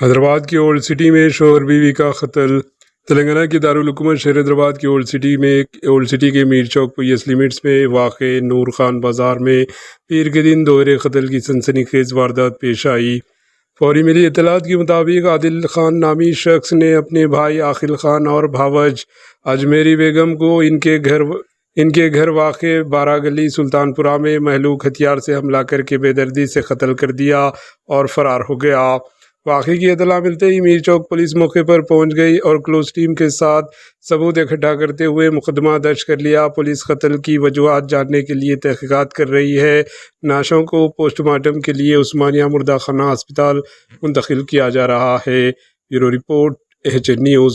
حیدرآباد کی old city میں شوہر بیوی کا قتل۔ تلنگانہ کے دارالحکومت شہر حیدرآباد کی اولڈ سٹی کے میر چوک پولیس لیمٹس میں واقع نور خان بازار میں پیر کے دن دوہرے قتل کی سنسنی خیز واردات پیش آئی۔ فوری ملی اطلاعات کے مطابق عادل خان نامی شخص نے اپنے بھائی عاقل خان اور بھاوج اجمیری بیگم کو ان کے گھر واقع بارہ گلی سلطان پورہ میں مہلوک ہتھیار سے حملہ کر کے بے دردی سے قتل کر دیا اور فرار ہو گیا۔ واقعے کی اطلاع ملتے ہی میر چوک پولیس موقع پر پہنچ گئی اور کلوز ٹیم کے ساتھ ثبوت اکٹھا کرتے ہوئے مقدمہ درج کر لیا۔ پولیس قتل کی وجوہات جاننے کے لیے تحقیقات کر رہی ہے۔ نعشوں کو پوسٹ مارٹم کے لیے عثمانیہ مردہ خانہ ہسپتال منتقل کیا جا رہا ہے۔ Bureau report, H N news.